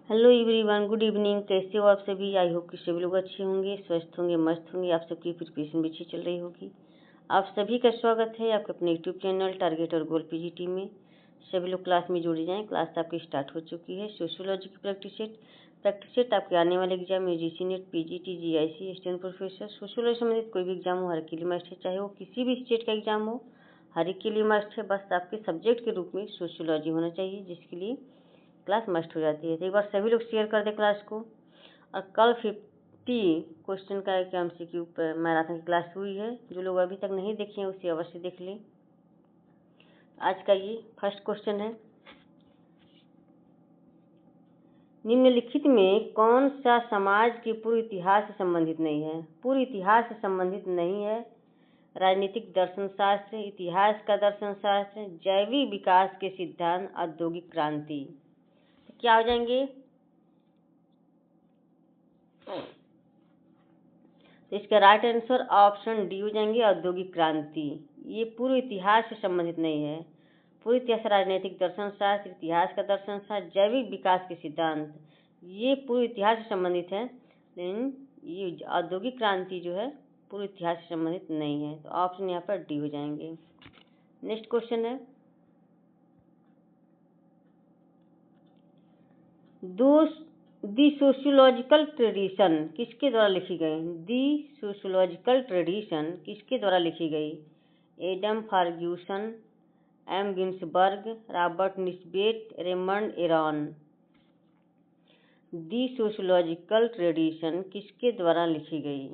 Hello everyone, good evening. कैसे हो आप सभी? आई होप कि सभी लोग अच्छे होंगे, स्वस्थ होंगे, मस्त होंगे। आप सबकी प्रिपरेशन भी अच्छी चल रही होगी। आप सभी का स्वागत है आपके अपने यूट्यूब चैनल टारगेट और गोल पीजीटी में। सभी लोग क्लास में जुड़ जाएं। क्लास आपकी स्टार्ट हो चुकी है। सोशियोलॉजी की प्रैक्टिस सेट आपके आने वाले exam UGC net, PGT, GIC, assistant professor, sociology संबंधित कोई भी एग्जाम हो, हर के लिए मस्ट है। चाहे वो किसी भी स्टेट का एग्जाम हो, हर एक के लिए मस्ट है। बस आपके सब्जेक्ट के रूप में सोशियोलॉजी होना चाहिए, जिसके लिए क्लास मस्ट हो जाती है। तो एक बार सभी लोग शेयर कर दें क्लास को। और कल 50 क्वेश्चन का एक एमसीक्यू पर मैराथन की क्लास हुई है। जो लोग अभी तक नहीं देखे हैं उसे अवश्य देख लें। आज का ये फर्स्ट क्वेश्चन है, निम्नलिखित में कौन सा समाज के पूर्व इतिहास से संबंधित नहीं है? पूर्व इतिहास से संबंधित नहीं है। राजनीतिक दर्शन शास्त्र, इतिहास का दर्शन शास्त्र, जैविक विकास के सिद्धांत, औद्योगिक क्रांति। तो क्या हो जाएंगे? तो इसका राइट आंसर ऑप्शन डी हो जाएंगे, औद्योगिक क्रांति। ये पूर्व इतिहास से संबंधित नहीं है। पूर्व इतिहास राजनीतिक दर्शन शास्त्र, इतिहास का दर्शन शास्त्र, जैविक विकास के सिद्धांत, ये पूर्व इतिहास से संबंधित है। लेकिन ये औद्योगिक क्रांति जो है पूर्व इतिहास से संबंधित नहीं है। तो ऑप्शन यहाँ पर डी हो जाएंगे। नेक्स्ट क्वेश्चन है, दी सोशियोलॉजिकल ट्रेडिशन किसके द्वारा लिखी गई? दी सोशियोलॉजिकल ट्रेडिशन किसके द्वारा लिखी गई? Adam Ferguson, M Ginsberg, Robert Nisbet, Raymond Aron. The sociological tradition किसके द्वारा लिखी गई?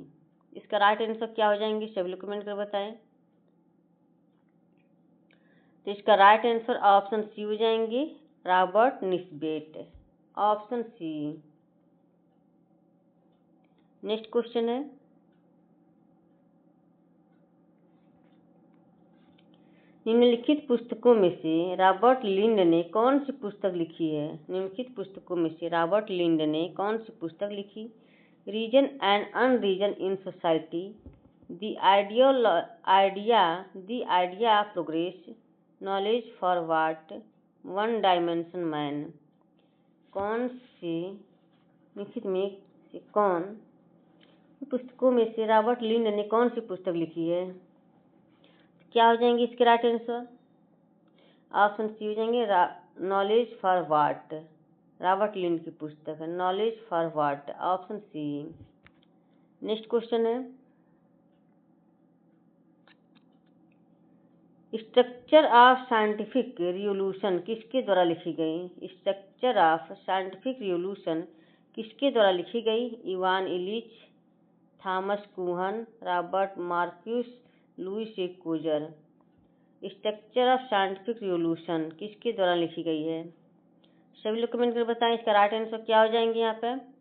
इसका राइट आंसर क्या हो जाएंगे? सभी लोग कमेंट कर बताएं। तो इसका राइट आंसर ऑप्शन सी हो जाएंगे, Robert Nisbet. Option C. Next question है, निम्नलिखित पुस्तकों में से रॉबर्ट लिंड ने कौन सी पुस्तक लिखी है? निम्नलिखित पुस्तकों में से रॉबर्ट लिंड ने कौन सी पुस्तक लिखी? Reason and unreason in society, the idea of progress, knowledge for what, one dimension man. कौन से निम्नलिखित में से कौन पुस्तकों में से रॉबर्ट लिंड ने कौन सी पुस्तक लिखी है? क्या हो जाएंगे इसके राइट आंसर? ऑप्शन सी हो जाएंगे, knowledge for what. Robert Lynd की पुस्तक है knowledge for what. Option C. Next question है, स्ट्रक्चर ऑफ साइंटिफिक रिवोल्यूशन किसके द्वारा लिखी गई? स्ट्रक्चर ऑफ साइंटिफिक रिवोल्यूशन किसके द्वारा लिखी गई? Ivan Illich, Thomas Kuhn, Robert Marcuse, Lewis A Coser. Structure of scientific revolution किसके द्वारा लिखी गई है? सभी लोग कमेंट कर बताएं। इसका राइट आंसर क्या हो जाएंगे? यहाँ पे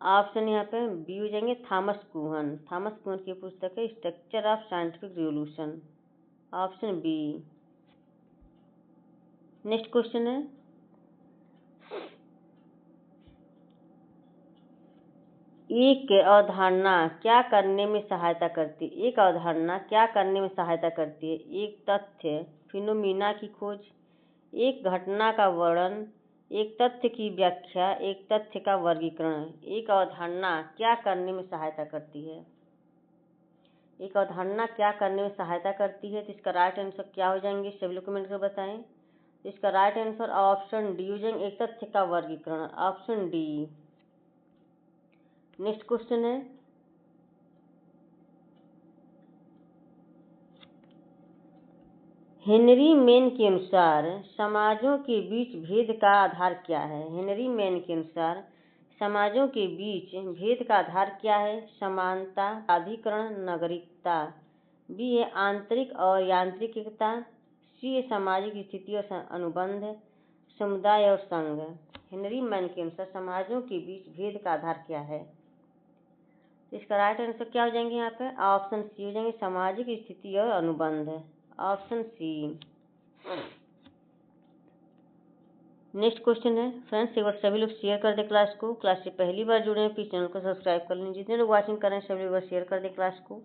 ऑप्शन यहाँ पे बी हो जाएंगे, थॉमस कुहन। थॉमस कुहन की पुस्तक है structure of scientific revolution. Option B. Next question है, एक अवधारणा क्या करने में सहायता करती है? एक अवधारणा क्या करने में सहायता करती है? एक तथ्य फिनोमिना की खोज, एक घटना का वर्णन, एक तथ्य की व्याख्या, एक तथ्य का वर्गीकरण। एक अवधारणा क्या करने में सहायता करती है? एक अवधारणा क्या करने में सहायता करती है? तो इसका राइट आंसर क्या हो जाएंगे? सभी लोग कमेंट कर बताएं। तो इसका राइट आंसर ऑप्शन डी हो जाएंगे, एक तथ्य का वर्गीकरण। Option D. नेक्स्ट क्वेश्चन है, हेनरी मेन के अनुसार समाजों के बीच भेद का आधार क्या है? हेनरी मेन के अनुसार समाजों के बीच भेद का आधार क्या है? समानता, प्राधिकरण, नागरिकता। बी है आंतरिक और यांत्रिक एकता। सी है सामाजिक स्थिति और अनुबंध, समुदाय और संघ। हेनरी मैन के अनुसार समाजों के बीच भेद का आधार क्या है? इसका राइट आंसर क्या हो जाएंगे? यहाँ पे ऑप्शन सी हो जाएंगे, सामाजिक स्थिति और अनुबंध। Option C. नेक्स्ट क्वेश्चन है, फ्रेंड्स एक बार सभी लोग शेयर कर दें क्लास को। क्लास से पहली बार जुड़े हैं प्लीज चैनल को सब्सक्राइब कर लें। जितने लोग वाचिंग कर रहे हैं सभी लोग शेयर कर दें क्लास को।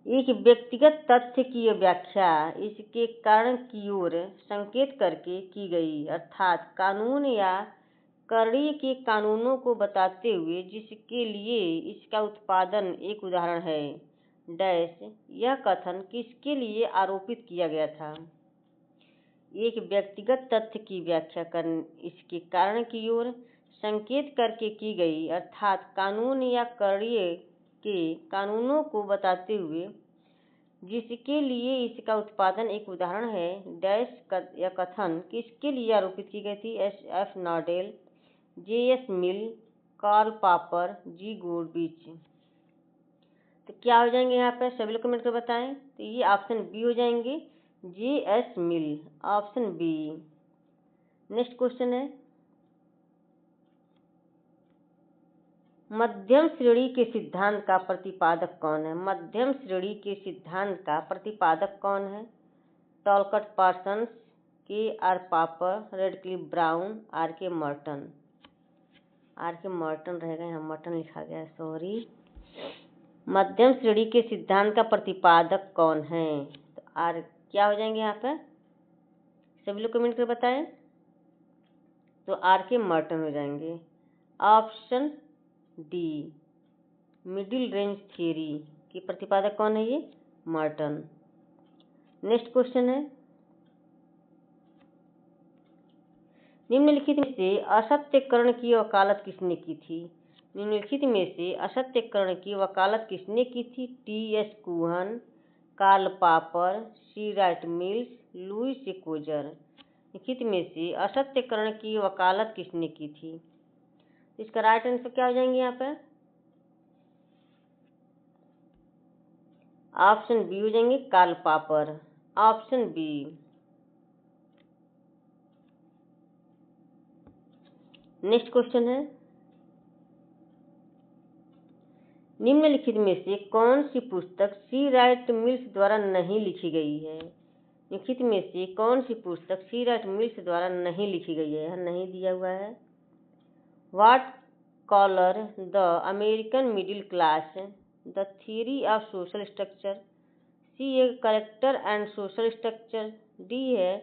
एक व्यक्तिगत तथ्य की व्याख्या इसके कारण की ओर संकेत करके की गई, अर्थात कानून या करणी के कानूनों को बताते हुए, जिसके लिए इसका उत्पादन एक उदाहरण है। डैश यह कथन किसके लिए आरोपित किया गया था? एक व्यक्तिगत तथ्य की व्याख्या इसके कारण की ओर संकेत करके की गई, अर्थात कानून या करणी के कानूनों को बताते हुए, जिसके लिए इसका उत्पादन एक उदाहरण है। डैश यह कथन किसके लिए आरोपित की गई थी? F Nadel, J S. Mill, Karl Popper, G. Godwich. तो क्या हो जाएंगे यहाँ पर? सभी लोग कमेंट कर बताएं। तो ये ऑप्शन बी हो जाएंगे, जे.एस. मिल, ऑप्शन बी। नेक्स्ट क्वेश्चन है, मध्यम श्रेणी के सिद्धांत का प्रतिपादक कौन है? मध्यम श्रेणी के सिद्धांत का प्रतिपादक कौन है? Talcott Parsons, K R Popper, Radcliffe Brown, R K Merton. R K Merton रहेगा, यहाँ मर्टन लिखा गया है, सॉरी। मध्यम श्रेणी के सिद्धांत का प्रतिपादक कौन है? तो आर क्या हो जाएंगे यहाँ पर? सभी लोग कमेंट कर बताएं। तो आर के मर्टन हो जाएंगे, option D. Middle range theory के प्रतिपादक कौन है? ये मर्टन। नेक्स्ट क्वेश्चन है, निम्नलिखित में से असत्यकरण की वकालत किसने की थी? निम्नलिखित में से असत्यकरण की वकालत किसने की थी? T S. Kuhn, Karl Popper, C. Wright Mills, Lewis Coser. निम्नलिखित में से असत्यकरण की वकालत किसने की थी? इसका राइट आंसर क्या हो जाएंगे यहाँ पर? ऑप्शन बी हो जाएंगे, Karl Popper, option B. Next question है, निम्नलिखित में से कौन सी पुस्तक सी. राइट मिल्स द्वारा नहीं लिखी गई है? निम्नलिखित में से कौन सी पुस्तक सी. राइट मिल्स द्वारा नहीं लिखी गई है? नहीं दिया हुआ है। White collar the American middle class, the theory of social structure, C a character and social structure, D है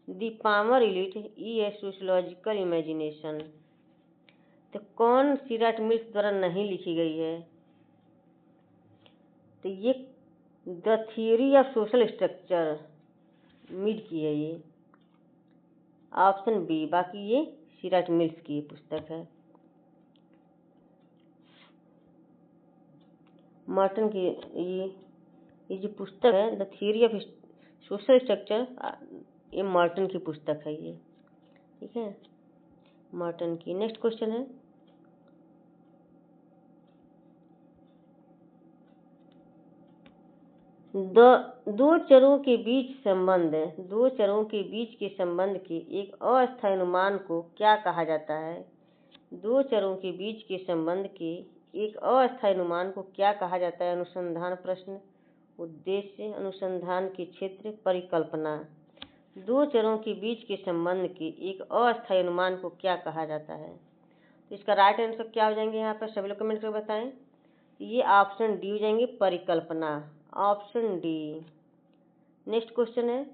द पामर इलीट, ई है सोशलॉजिकल इमेजिनेशन। तो कौन सी. राइट मिल्स द्वारा नहीं लिखी गई है? तो ये the theory of social structure mid की है, ये ऑप्शन बी। बाकी ये सी. राइट मिल्स की पुस्तक है। मर्टन की ये जो पुस्तक है the theory of social structure, ये मर्टन की पुस्तक है ये, ठीक है, मर्टन की। नेक्स्ट क्वेश्चन है, दो चरों के बीच के संबंध के एक अस्थायी अनुमान को क्या कहा जाता है? दो चरों के बीच के संबंध के एक अस्थायी अनुमान को क्या कहा जाता है? अनुसंधान प्रश्न, उद्देश्य, अनुसंधान के क्षेत्र, परिकल्पना। दो चरों के बीच के संबंध के एक अस्थायी अनुमान को क्या कहा जाता है? तो इसका राइट आंसर क्या हो जाएंगे यहाँ पर? सभी लोग कमेंट कर बताएं। ये ऑप्शन डी हो जाएंगे, परिकल्पना, ऑप्शन डी। नेक्स्ट क्वेश्चन है,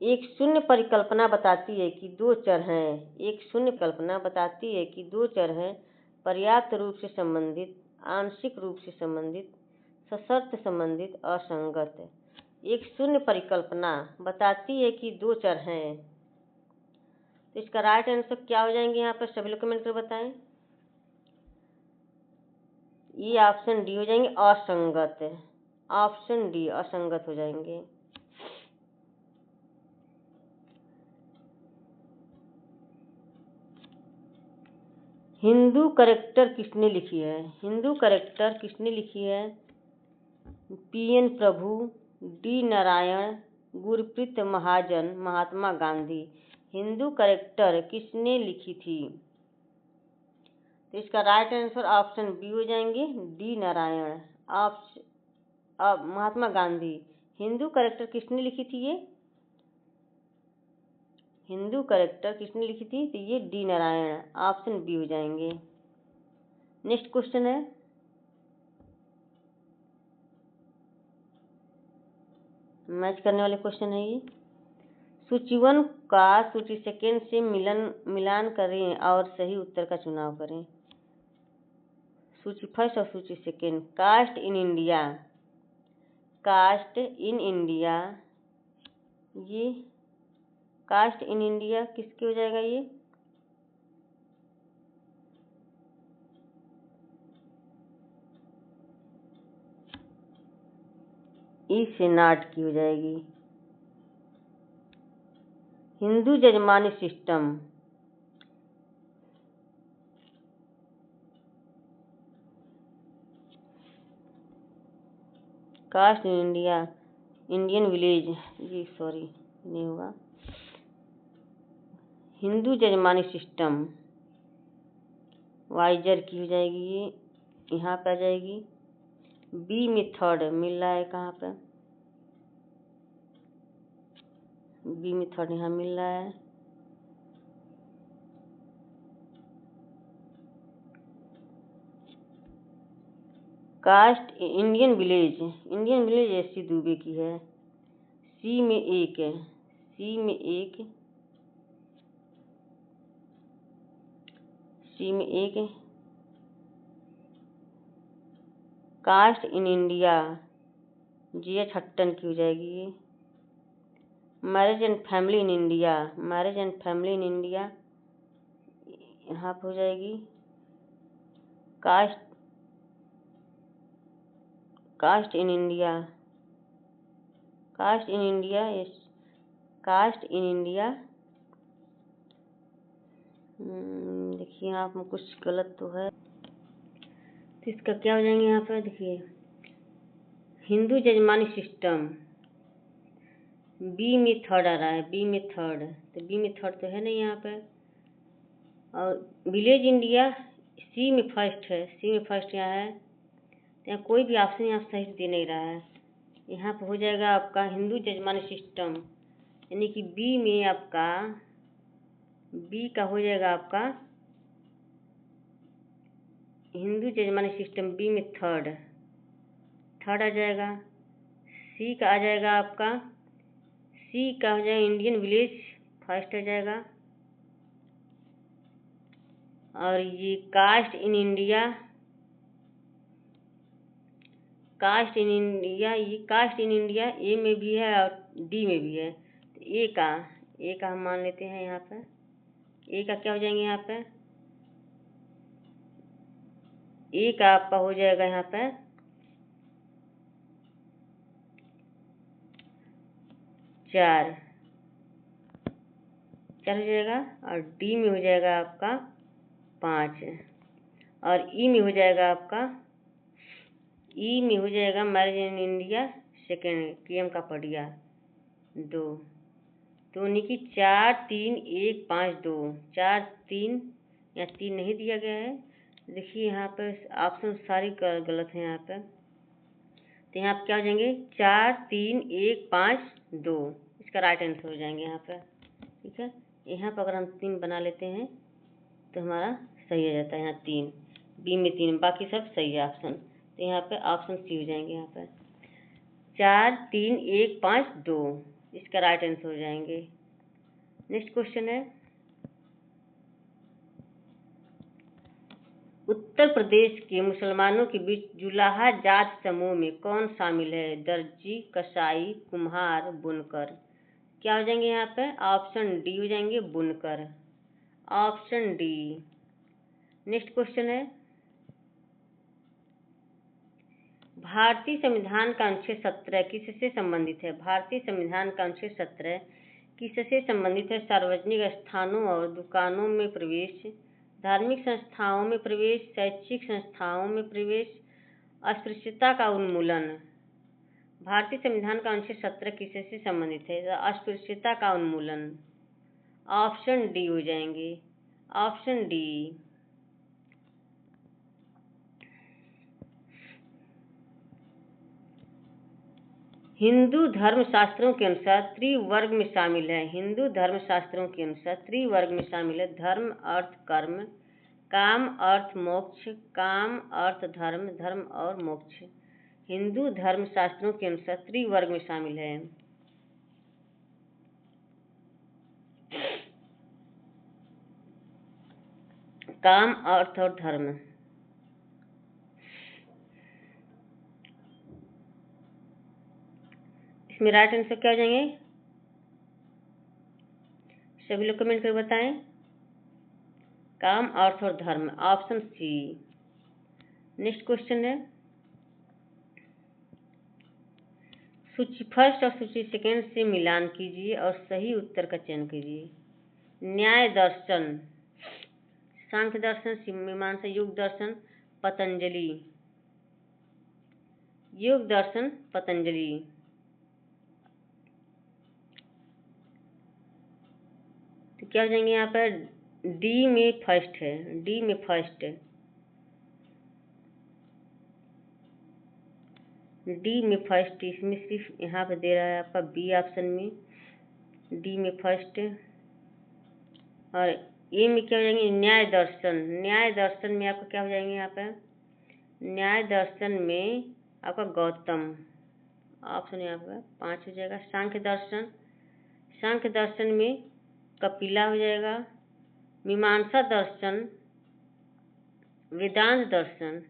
एक शून्य परिकल्पना बताती है कि दो चर हैं। एक शून्य कल्पना बताती है कि दो चर हैं, पर्याप्त रूप से संबंधित, आंशिक रूप से संबंधित, सशर्त संबंधित, असंगत। एक शून्य परिकल्पना बताती है कि दो चर हैं। तो इसका राइट आंसर क्या हो जाएंगे यहाँ पर? सभी लोग कमेंट कर बताएं। ये ऑप्शन डी हो जाएंगे, असंगत, ऑप्शन डी, असंगत हो जाएंगे। हिंदू करेक्टर किसने लिखी है? हिंदू करेक्टर किसने लिखी है? पी.एन. प्रभु, डी. नारायण, गुरप्रीत महाजन, महात्मा गांधी। हिंदू करेक्टर किसने लिखी थी? तो इसका राइट आंसर ऑप्शन बी हो जाएंगे, डी. नारायण, महात्मा गांधी। हिंदू करेक्टर किसने लिखी थी? ये हिंदू करेक्टर किसने लिखी थी? तो ये डी. नारायण, ऑप्शन बी हो जाएंगे। नेक्स्ट क्वेश्चन है, मैच करने वाले क्वेश्चन है ये। सूची 1 का सूची 2 से मिलान करें और सही उत्तर का चुनाव करें। सूची 1 और सूची 2। Caste in India, caste in India, ये कास्ट इन इंडिया किसके हो जाएगा ये? ई सेनाट की हो जाएगी। Hindu jajmani system, caste in India, Indian village, ये सॉरी नहीं होगा। हिंदू जजमानी सिस्टम वाइजर की हो जाएगी, ये यहाँ पे आ जाएगी। बी मेथड मिल रहा है कहाँ पे? बी मेथड यहाँ मिल रहा है। Caste Indian village, Indian village SC Dube की है। सी में एक है, सी में एक, सी में एक है। Caste in India G H. Hutton की हो जाएगी ये। Marriage and family in India, marriage and family in India यहाँ पर हो जाएगी। Caste, caste in India, caste in India, yes, caste in India. देखिए यहाँ पर कुछ गलत तो है, तो इसका क्या हो जाएंगे यहाँ पर? देखिए हिंदू जजमानी सिस्टम, बी में थर्ड आ रहा है, बी में थर्ड, तो बी में थर्ड तो है नहीं यहाँ पर। और विलेज इंडिया सी में फर्स्ट है, सी में फर्स्ट यहाँ है, तो यहाँ कोई भी ऑप्शन यहाँ सही दे नहीं रहा है। यहाँ पर हो जाएगा आपका हिंदू जजमानी सिस्टम, यानी कि बी में आपका, बी का हो जाएगा आपका हिंदू जजमानी सिस्टम, बी में थर्ड, थर्ड आ जाएगा। सी का आ जाएगा आपका, सी का हो जाएगा इंडियन विलेज, फर्स्ट आ जाएगा। और ये caste in India, caste in India, ये कास्ट इन इंडिया ए में भी है और डी में भी है, तो ए का हम मान लेते हैं यहाँ पर। ए का क्या हो जाएंगे यहाँ पर? ए का आपका हो जाएगा यहाँ पर 4 हो जाएगा, और डी में हो जाएगा आपका 5, और ई में हो जाएगा आपका, ई में हो जाएगा marriage in India second, KM का पढ़िया 2, तो यानी कि 4 3 1 5 2, 4 3, या 3 नहीं दिया गया है। देखिए यहाँ पर ऑप्शन सारी गलत है यहाँ पर, तो यहाँ पर क्या हो जाएंगे? 4 3 1 5 2, इसका राइट आंसर हो जाएंगे यहाँ पर। ठीक है, यहाँ पर अगर हम 3 बना लेते हैं तो हमारा सही हो जाता है। यहाँ 3, बी में 3, बाकी सब सही है ऑप्शन, तो यहाँ पे ऑप्शन सी हो जाएंगे। यहाँ पर 4 3 1 5 2, इसका राइट आंसर हो जाएंगे। नेक्स्ट क्वेश्चन है, उत्तर प्रदेश के मुसलमानों के बीच जुलाहा जात समूह में कौन शामिल है? दर्जी, कसाई, कुम्हार, बुनकर। क्या हो जाएंगे यहाँ पे? ऑप्शन डी हो जाएंगे, बुनकर, ऑप्शन डी। नेक्स्ट क्वेश्चन है, भारतीय संविधान का अनुच्छेद 17 किससे संबंधित है? भारतीय संविधान का अनुच्छेद 17 किससे संबंधित है? सार्वजनिक स्थानों और दुकानों में प्रवेश, धार्मिक संस्थाओं में प्रवेश, शैक्षिक संस्थाओं में प्रवेश, अस्पृश्यता का उन्मूलन। भारतीय संविधान का अनुच्छेद 17 किससे संबंधित है? अस्पृश्यता का उन्मूलन, ऑप्शन डी हो जाएंगे, ऑप्शन डी। हिंदू धर्मशास्त्रों के अनुसार त्रिवर्ग में शामिल है। हिंदू धर्मशास्त्रों के अनुसार त्रिवर्ग में शामिल है। धर्म अर्थ कर्म, काम अर्थ मोक्ष, काम अर्थ धर्म, धर्म और मोक्ष। हिंदू धर्म शास्त्रों के अनुसार त्रिवर्ग में शामिल है। काम, अर्थ और धर्म। इसमें राइट आंसर क्या हो जाएंगे? सभी लोग कमेंट कर बताएं। काम, अर्थ और धर्म, ऑप्शन सी। नेक्स्ट क्वेश्चन है, सूची फर्स्ट और सूची सेकंड से मिलान कीजिए और सही उत्तर का चयन कीजिए। न्याय दर्शन, सांख्य दर्शन, मीमांसा, योग दर्शन, पतंजलि। योग दर्शन, पतंजलि। तो क्या हो जाएंगे यहाँ पर? डी में फर्स्ट है, डी में फर्स्ट है, डी में फर्स्ट। इसमें सिर्फ यहाँ पे दे रहा है आपका बी ऑप्शन में, डी में फर्स्ट। और ए में क्या हो जाएंगे? न्याय दर्शन। न्याय दर्शन में आपका क्या हो जाएंगे यहाँ पे? न्याय दर्शन में आपका गौतम, ऑप्शन यहाँ पर 5 हो जाएगा। सांख्य दर्शन, सांख्य दर्शन में कपिला हो जाएगा। मीमांसा दर्शन, वेदांत दर्शन।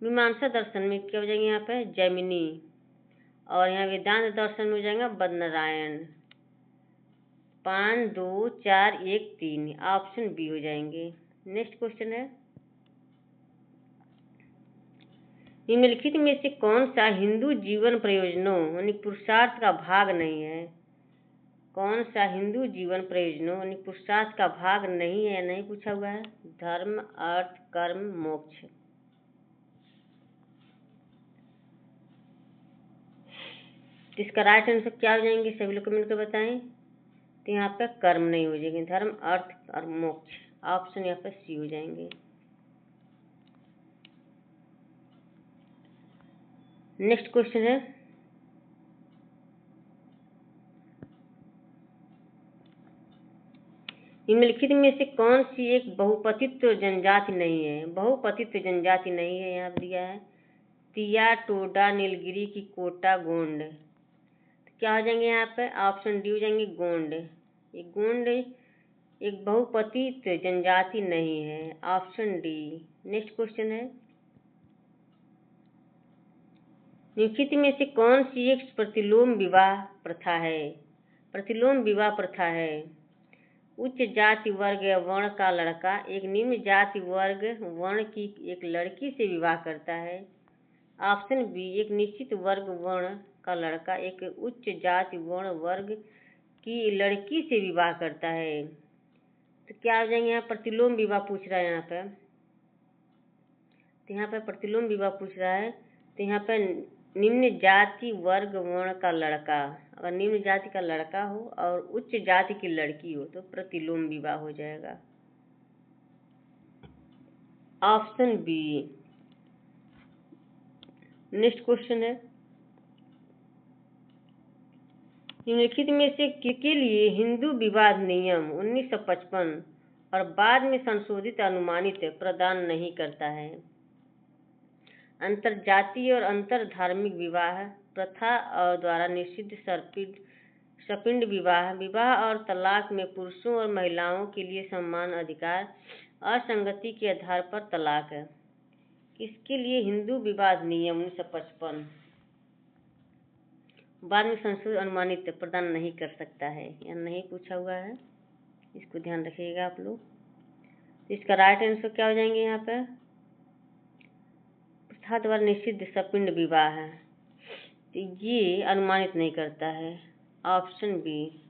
मीमांसा दर्शन में क्या हो जाएंगे यहाँ पे? जैमिनी। और यहाँ वेदांत दर्शन में हो जाएगा बदनारायण। 5, 2, 4, 1, 3, ऑप्शन बी हो जाएंगे। नेक्स्ट क्वेश्चन है, निम्नलिखित में से कौन सा हिंदू जीवन प्रयोजनों यानी पुरुषार्थ का भाग नहीं है? कौन सा हिंदू जीवन प्रयोजनों यानी पुरुषार्थ का भाग नहीं है या नहीं पूछा हुआ है? धर्म, अर्थ, कर्म, मोक्ष। इसका राइट आंसर क्या हो जाएंगे? सभी लोग कमेंट कर बताएं। तो यहाँ पे कर्म नहीं हो जाएंगे, धर्म, अर्थ और मोक्ष, ऑप्शन यहाँ पे सी हो जाएंगे। नेक्स्ट क्वेश्चन है, निम्नलिखित में से कौन सी एक बहुपतित्व जनजाति नहीं है? बहुपतित्व जनजाति नहीं है, यहाँ दिया है तिया, टोडा, नीलगिरी की कोटा, गोंड। तो क्या हो जाएंगे यहाँ पे? ऑप्शन डी हो जाएंगे गोंड। ये गोंड एक बहुपतित्व जनजाति नहीं है, ऑप्शन डी। नेक्स्ट क्वेश्चन है, निम्नलिखित में से कौन सी एक प्रतिलोम विवाह प्रथा है? प्रतिलोम विवाह प्रथा है, उच्च जाति वर्ग या वर्ण का लड़का एक निम्न जाति वर्ग वर्ण की एक लड़की से विवाह करता है। ऑप्शन बी, एक निश्चित वर्ग वर्ण का लड़का एक उच्च जाति वर्ण वर्ग की लड़की से विवाह करता है। तो क्या हो जाएंगे? यहाँ प्रतिलोम विवाह पूछ रहा है यहाँ पे। तो यहाँ पे प्रतिलोम विवाह पूछ रहा है, तो यहाँ पे निम्न जाति वर्ग वर्ण का लड़का, अगर निम्न जाति का लड़का हो और उच्च जाति की लड़की हो तो प्रतिलोम विवाह हो जाएगा, ऑप्शन बी। नेक्स्ट क्वेश्चन है, निम्नलिखित में से किसके लिए हिंदू विवाह नियम 1955 और बाद में संशोधित अनुमानित प्रदान नहीं करता है? अंतरजातीय और अंतर धार्मिक विवाह प्रथा और द्वारा निषिद्ध सपिंड विवाह, विवाह और तलाक में पुरुषों और महिलाओं के लिए समान अधिकार, असंगति के आधार पर तलाक है। किसके लिए हिंदू विवाह नियम 1955 बाद में संशोधित अनुमानित प्रदान नहीं कर सकता है या नहीं पूछा हुआ है, इसको ध्यान रखिएगा आप लोग। इसका राइट आंसर क्या हो जाएंगे? यहाँ पे प्रथा द्वारा निषिद्ध सपिंड विवाह है, तो ये अनुमानित नहीं करता है, ऑप्शन बी।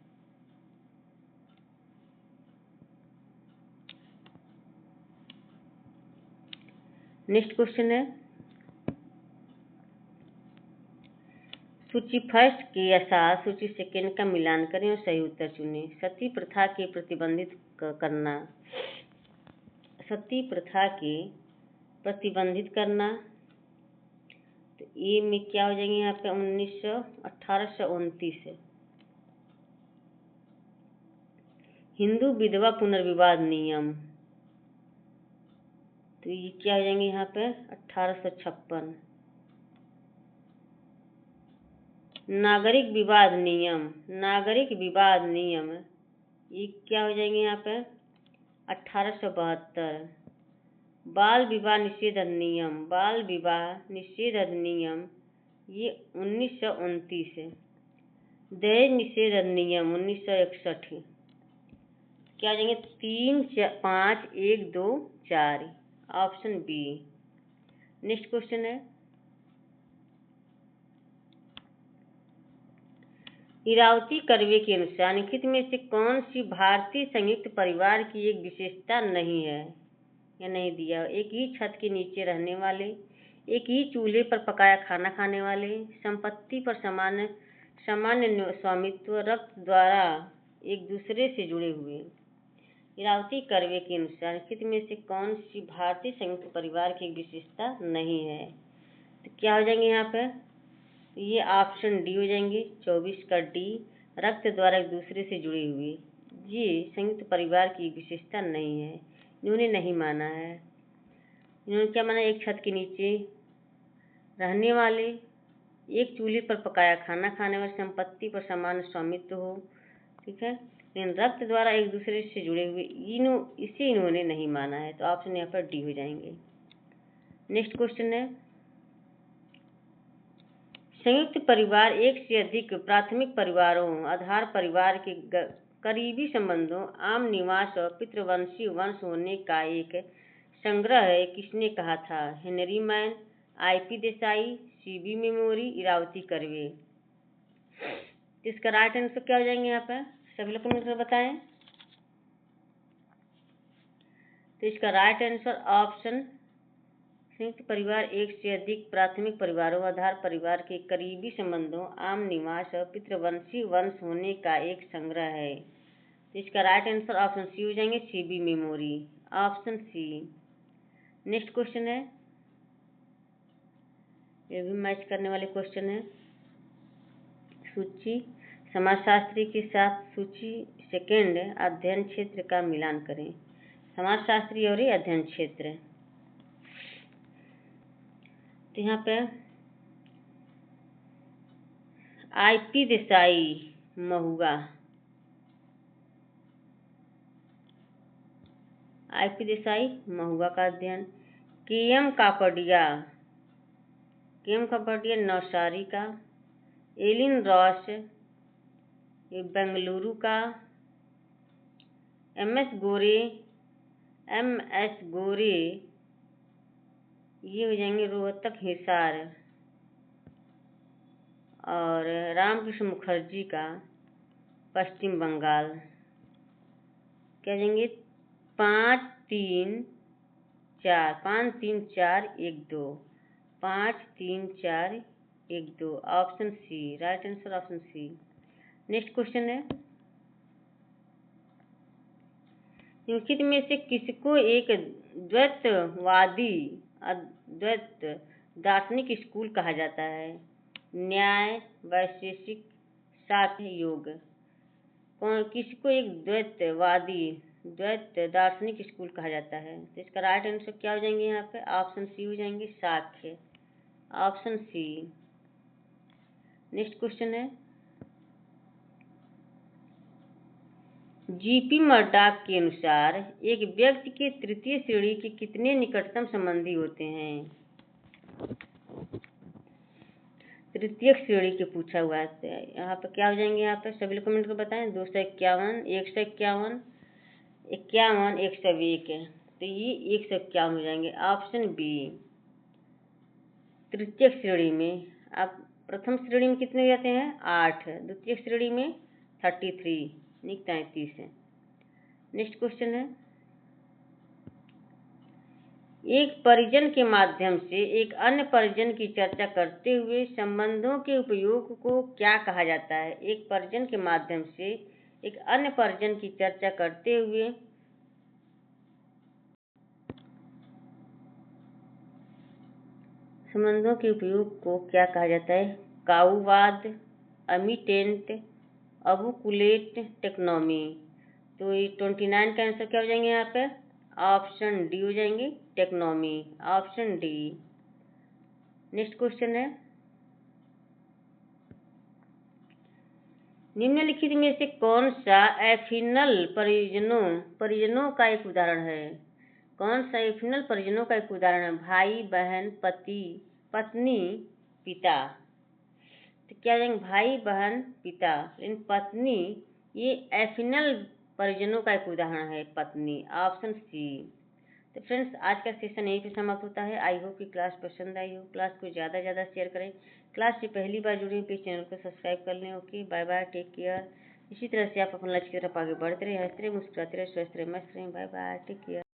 नेक्स्ट क्वेश्चन है, सूची फर्स्ट के साथ सूची सेकंड का मिलान करें और सही उत्तर चुनें। सती प्रथा के प्रतिबंधित करना, सती प्रथा के प्रतिबंधित करना, तो ये में क्या हो जाएंगे? यहाँ पे 1829 है। हिंदू विधवा पुनर्विवाह नियम, तो ये क्या हो जाएंगे? यहाँ पे 1856। नागरिक विवाद नियम, नागरिक विवाद नियम ये क्या हो जाएंगे यहाँ पे 1872। बाल विवाह निषेध अधिनियम, बाल विवाह निषेध अधिनियम ये 1929 है। दहेज निषेध अधिनियम 1961। क्या हो जाएंगे 3, 5, 1, 2, 4 ऑप्शन बी। नेक्स्ट क्वेश्चन है इरावती कर्वे के अनुसार निम्नलिखित में से कौन सी भारतीय संयुक्त परिवार की एक विशेषता नहीं है या नहीं दिया। एक ही छत के नीचे रहने वाले, एक ही चूल्हे पर पकाया खाना खाने वाले, संपत्ति पर सामान्य स्वामित्व, रक्त द्वारा एक दूसरे से जुड़े हुए। इरावती कर्वे के अनुसार निम्नलिखित में से कौन सी भारतीय संयुक्त परिवार की एक विशेषता नहीं है। तो क्या हो जाएंगे यहाँ पे ये ऑप्शन डी हो जाएंगे 24 का डी, रक्त द्वारा एक दूसरे से जुड़े हुए। ये संयुक्त परिवार की विशेषता नहीं है, इन्होंने नहीं माना है। इन्होंने क्या माना एक छत के नीचे रहने वाले, एक चूल्हे पर पकाया खाना खाने वाले, संपत्ति पर समान स्वामित्व हो, ठीक है, लेकिन रक्त द्वारा एक दूसरे से जुड़े हुए इसे इन्होंने नहीं माना है। तो ऑप्शन यहाँ पर डी हो जाएंगे। नेक्स्ट क्वेश्चन है संयुक्त परिवार एक से अधिक प्राथमिक परिवारों, आधार परिवार के करीबी संबंधों, आम निवास और पितृवंशी वंश होने का एक संग्रह है। किसने कहा था। Henry Maine, IP Desai, CB Memoria, Irawati Karve. इसका राइट आंसर क्या हो जाएंगे यहाँ पर सभी लोग कमेंट में बताएं। तो इसका राइट आंसर ऑप्शन संयुक्त परिवार एक से अधिक प्राथमिक परिवारों, आधार परिवार के करीबी संबंधों, आम निवास और पितृवंशी वंश होने का एक संग्रह है। तो इसका राइट आंसर ऑप्शन सी हो जाएंगे CB Memoria, option C. Next question है ये भी मैच करने वाले क्वेश्चन है सूची समाजशास्त्री के साथ सूची सेकेंड अध्ययन क्षेत्र का मिलान करें। समाजशास्त्री और अध्ययन क्षेत्र। तो यहाँ पे आईपी देसाई महुआ, आईपी देसाई महुआ का अध्ययन, केएम कापड़िया नौसारी का, एलिन रॉस बेंगलुरु का, एमएस गोरे ये हो जाएंगे रोहतक हिसार, और रामकृष्ण मुखर्जी का पश्चिम बंगाल। क्या जाएंगे 5, 3, 4 5, 3, 4, 1, 2 5, 3, 4, 1, 2 option C. Right answer option C. Next question है निम्नलिखित में से किसको एक द्वैतवादी अद्वैत दार्शनिक स्कूल कहा जाता है। न्याय, वैशेषिक, साक्ष्य, योग। किसको एक द्वैत दार्शनिक स्कूल कहा जाता है। तो इसका राइट आंसर क्या हो जाएंगे यहाँ पे ऑप्शन सी हो जाएंगे साक्ष्य, ऑप्शन सी। नेक्स्ट क्वेश्चन है जीपी मर्डॉक के अनुसार एक व्यक्ति के तृतीय श्रेणी के कितने निकटतम संबंधी होते हैं। तृतीय श्रेणी के पूछा हुआ है। यहाँ पे क्या हो जाएंगे यहाँ पे सभी लोग कमेंट कर बताएं। 251, 151, 51, 101 है। तो ये 151 हो जाएंगे ऑप्शन बी। तृतीय श्रेणी में आप प्रथम श्रेणी में कितने हो जाते हैं 8, द्वितीय श्रेणी में 33 33 है। नेक्स्ट क्वेश्चन है एक परिजन के माध्यम से एक अन्य परिजन की चर्चा करते हुए संबंधों के उपयोग को क्या कहा जाता है। एक परिजन के माध्यम से एक अन्य परिजन की चर्चा करते हुए संबंधों के उपयोग को क्या कहा जाता है। काउवाद, अमिटेंट, अबुकुलेट, टेक्नोमी। तो ये 29 का आंसर क्या हो जाएंगे यहाँ पे ऑप्शन डी हो जाएंगे टेक्नोमी, ऑप्शन डी। नेक्स्ट क्वेश्चन है निम्नलिखित में से कौन सा एफिनल परिजनों का एक उदाहरण है? कौन सा एफिनल परिजनों का एक उदाहरण है? भाई, बहन, पति, पत्नी, पिता। तो क्या जाएंगे? भाई, बहन, पिता। लेकिन पत्नी ये एफिनल परिजनों का एक उदाहरण है, पत्नी। Option C. तो फ्रेंड्स, आज का सेशन यहीं पे समाप्त होता है। आई होप कि क्लास पसंद आई हो। क्लास को ज़्यादा से ज़्यादा शेयर करें। क्लास से पहली बार जुड़े प्लीज़ चैनल को सब्सक्राइब कर लें। Okay, bye bye, take care. इसी तरह से आप अपने लक्ष्य की तरफ आगे बढ़ते रहे, हंसते रहे, मुस्कुराते रहे, स्वस्थ रहे, मस्त रहें। Bye bye, take care.